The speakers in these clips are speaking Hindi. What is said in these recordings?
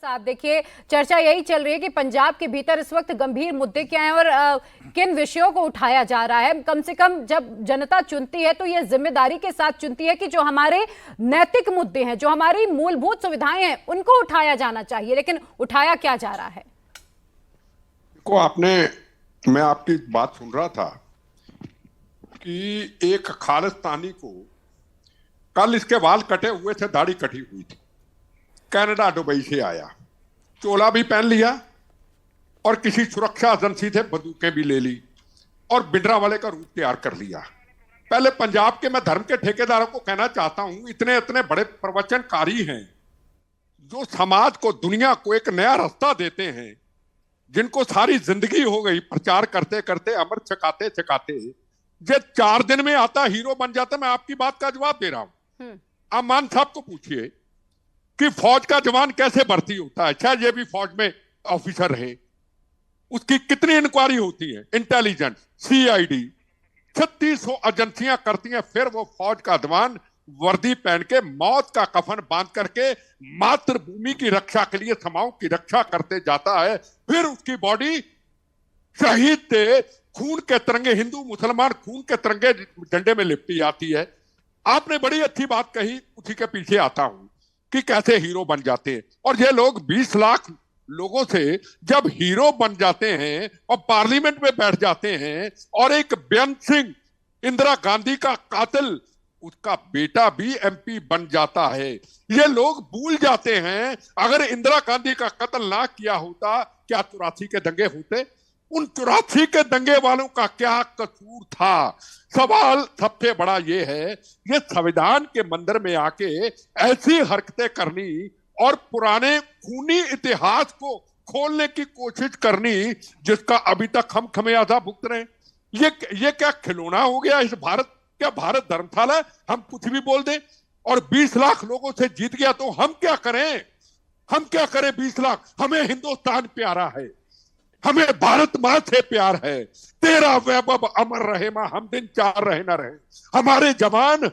साहब देखिए, चर्चा यही चल रही है कि पंजाब के भीतर इस वक्त गंभीर मुद्दे क्या हैं और किन विषयों को उठाया जा रहा है। कम से कम जब जनता चुनती है तो ये जिम्मेदारी के साथ चुनती है कि जो हमारे नैतिक मुद्दे हैं, जो हमारी मूलभूत सुविधाएं हैं, उनको उठाया जाना चाहिए। लेकिन उठाया क्या जा रहा है? मैं आपकी बात सुन रहा था कि एक खालिस्तानी को कल इसके बाल कटे हुए थे, दाढ़ी कटी हुई थी, कनाडा दुबई से आया, चोला भी पहन लिया और किसी सुरक्षा एजेंसी से बंदूकें भी ले ली और बिंद्रा वाले का रूप तैयार कर लिया। पहले पंजाब के मैं धर्म के ठेकेदारों को कहना चाहता हूं, इतने इतने बड़े प्रवचनकारी हैं जो समाज को, दुनिया को एक नया रास्ता देते हैं, जिनको सारी जिंदगी हो गई प्रचार करते करते, अमर चकाते चकाते, ये 4 दिन में आता हीरो बन जाता। मैं आपकी बात का जवाब दे रहा हूं। आप मान साहब को पूछिए कि फौज का जवान कैसे भर्ती होता है, चाहे ये भी फौज में ऑफिसर रहे, उसकी कितनी इंक्वायरी होती है, इंटेलिजेंस, सीआईडी, 3600 एजेंसियां करती हैं, फिर वो फौज का जवान वर्दी पहन के, मौत का कफन बांध करके मातृभूमि की रक्षा के लिए, समाओं की रक्षा करते जाता है। फिर उसकी बॉडी शहीद थे, खून के तिरंगे, हिंदू मुसलमान खून के तिरंगे झंडे में लिपटी जाती है। आपने बड़ी अच्छी बात कही, उसी के पीछे आता हूं कि कैसे हीरो बन जाते हैं। और ये लोग 20 लाख लोगों से जब हीरो बन जाते हैं और पार्लियामेंट में बैठ जाते हैं, और एक बेअंत सिंह, इंदिरा गांधी का कातिल, उसका बेटा भी एमपी बन जाता है। ये लोग भूल जाते हैं, अगर इंदिरा गांधी का कत्ल ना किया होता, क्या 84 के दंगे होते? उन 84 के दंगे वालों का क्या कसूर था? सवाल सबसे बड़ा ये है, ये संविधान के मंदिर में आके ऐसी हरकतें करनी और पुराने खूनी इतिहास को खोलने की कोशिश करनी, जिसका अभी तक हम खमियाजा भुगत रहे हैं। ये क्या खिलौना हो गया इस भारत? क्या भारत धर्मशाला है हम कुछ भी बोल दें? और 20 लाख लोगों से जीत गया तो हम क्या करें? हम क्या करें? 20 लाख, हमें हिंदुस्तान प्यारा है, हमें भारत मां से प्यार है, तेरा वैभव अमर रहे मां, हम दिन 4 रहे ना रहे। हमारे जवान,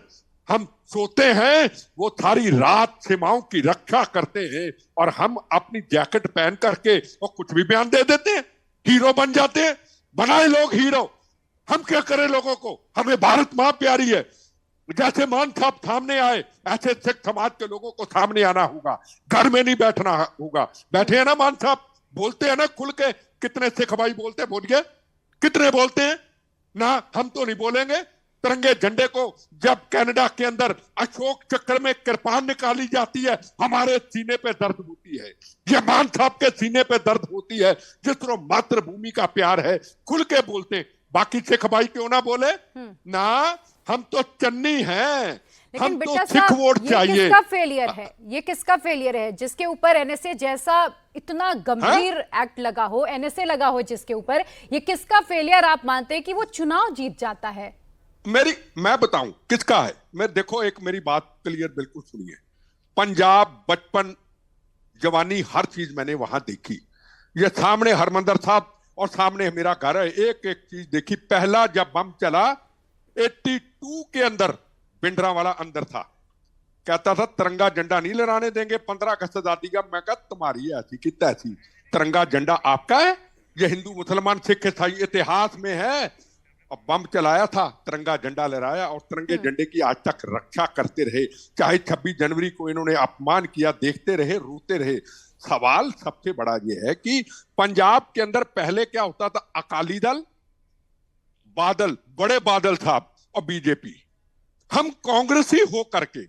हम सोते हैं, वो सारी रात सीमाओं की रक्षा करते हैं, और हम अपनी जैकेट पहन करके और कुछ भी बयान दे देते हैं, हीरो बन जाते हैं। बनाए लोग हीरो, हम क्या करें लोगों को? हमें भारत मां प्यारी है। जैसे मान साहब सामने आए, ऐसे सिख समाज के लोगों को सामने आना होगा, घर में नहीं बैठना होगा। बैठे हैं ना मान साहब, बोलते हैं ना खुल के? कितने सिख भाई बोलते हैं? बोलिए, कितने बोलते हैं ना? हम तो नहीं बोलेंगे। तिरंगे झंडे को जब कनाडा के अंदर अशोक चक्र में कृपान निकाली जाती है, हमारे सीने पे दर्द होती है। ये मान साहब के सीने पे दर्द होती है, जिस तरह मातृभूमि का प्यार है, खुल के बोलते हैं। बाकी सिख भाई क्यों ना बोले ना? हम तो चन्नी हैं, हम तो सिख वोट चाहिए। किसका फेलियर है? ये किसका फेलियर है जिसके ऊपर एनएसए जैसा इतना गंभीर एक्ट लगा हो, एनएसए लगा हो जिसके ऊपर? ये किसका फेलियर आप मानते हैं कि वो चुनाव जीत जाता है? मैं बताऊं किसका है। मैं देखो, एक मेरी बात क्लियर बिल्कुल सुनिए। पंजाब, बचपन, जवानी, हर चीज मैंने वहां देखी। ये सामने हरमंदर साहब और सामने मेरा घर है, एक एक चीज देखी। पहला जब बम चला 82 के अंदर, बिंद्रा वाला अंदर था, कहता था तिरंगा झंडा नहीं लहराने देंगे 15 अगस्त आजादी का। मैं कहा तुम्हारी ऐसी कि तैसी, तिरंगा झंडा आपका है, ये हिंदू मुसलमान सिख ईसाई इतिहास में है। और बम चलाया था, तिरंगा झंडा लहराया, और तिरंगे झंडे की आज तक रक्षा करते रहे। चाहे 26 जनवरी को इन्होंने अपमान किया, देखते रहे, रोते रहे। सवाल सबसे बड़ा यह है कि पंजाब के अंदर पहले क्या होता था? अकाली दल, बादल, बड़े बादल साहब और बीजेपी। हम कांग्रेसी हो करके,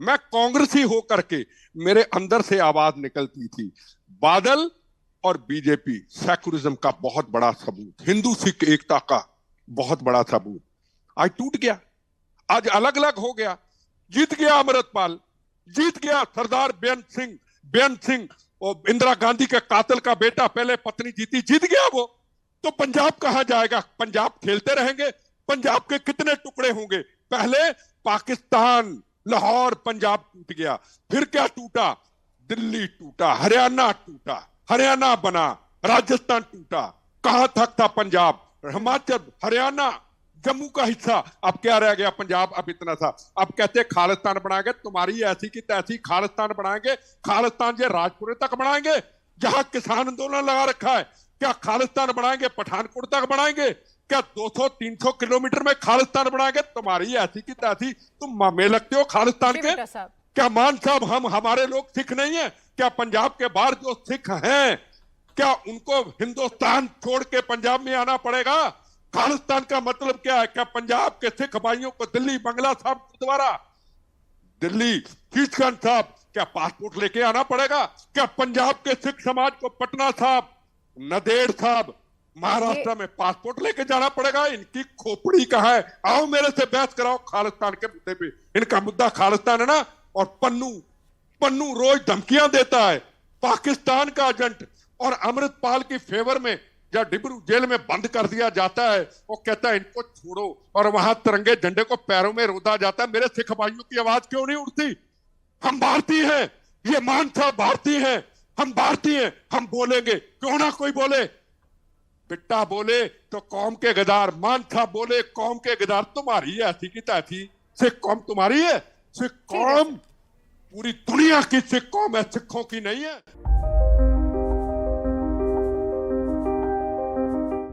मैं कांग्रेसी हो करके, मेरे अंदर से आवाज निकलती थी, बादल और बीजेपी सेकुलरिज्म का बहुत बड़ा सबूत, हिंदू सिख एकता का बहुत बड़ा सबूत। आज टूट गया, आज अलग अलग हो गया। जीत गया अमृतपाल, जीत गया सरदार बेअंत सिंह और इंदिरा गांधी के कातिल का बेटा, पहले पत्नी जीती, जीत गया वो। तो पंजाब कहां जाएगा? पंजाब खेलते रहेंगे। पंजाब के कितने टुकड़े होंगे? पहले पाकिस्तान, लाहौर, पंजाब टूट गया, फिर क्या टूटा? दिल्ली टूटा, हरियाणा टूटा, हरियाणा बना, राजस्थान टूटा। कहां तक था पंजाब? हिमाचल, हरियाणा, जम्मू का हिस्सा, अब क्या रह गया पंजाब, अब इतना था। अब कहते खालिस्तान बनाएंगे, तुम्हारी ऐसी की तैसी खालिस्तान बनाएंगे। खालिस्तान ये राजपुरे तक बनाएंगे जहां किसान आंदोलन लगा रखा है? क्या खालिस्तान बनाएंगे पठानकोट तक बनाएंगे? क्या 200-300 किलोमीटर में खालिस्तान बनाएंगे? तुम्हारी ऐसी की तैसी, तुम मामे लगते हो खालिस्तान जी के। बेटा साहब। क्या मान साहब हमारे लोग सिख नहीं है? क्या पंजाब के बाहर जो सिख हैं, क्या उनको हिंदुस्तान छोड़ के पंजाब में आना पड़ेगा? खालिस्तान का मतलब क्या है? क्या पंजाब के सिख भाइयों को दिल्ली बंगला साहब गुरुद्वारा, दिल्ली शीशगंज साहब क्या पासपोर्ट लेके आना पड़ेगा? क्या पंजाब के सिख समाज को पटना साहब, नदेड़ साहब, महाराष्ट्र में पासपोर्ट लेके जाना पड़ेगा? इनकी खोपड़ी कहां है? आओ मेरे से बहस कराओ खालिस्तान के मुद्दे पे। इनका मुद्दा खालिस्तान है ना। और पन्नू रोज धमकियां देता है, पाकिस्तान का एजेंट। और अमृतपाल की फेवर में जब डिब्रू जेल में बंद कर दिया जाता है, वो कहता है इनको छोड़ो, और वहां तिरंगे झंडे को पैरों में रोदा जाता है। मेरे सिख भाइयों की आवाज क्यों नहीं उठती? हम भारतीय हैं, ये मान साहब भारतीय हैं, हम भारतीय हैं, हम बोलेंगे, क्यों ना कोई बोले? बिट्टा बोले तो कौम के गदार, मान साहब बोले कौम के गदार। तुम्हारी है ऐसी की तैसी, सिख कौम तुम्हारी है? सिख कौम पूरी दुनिया की सिख कौम है, सिखों की नहीं है।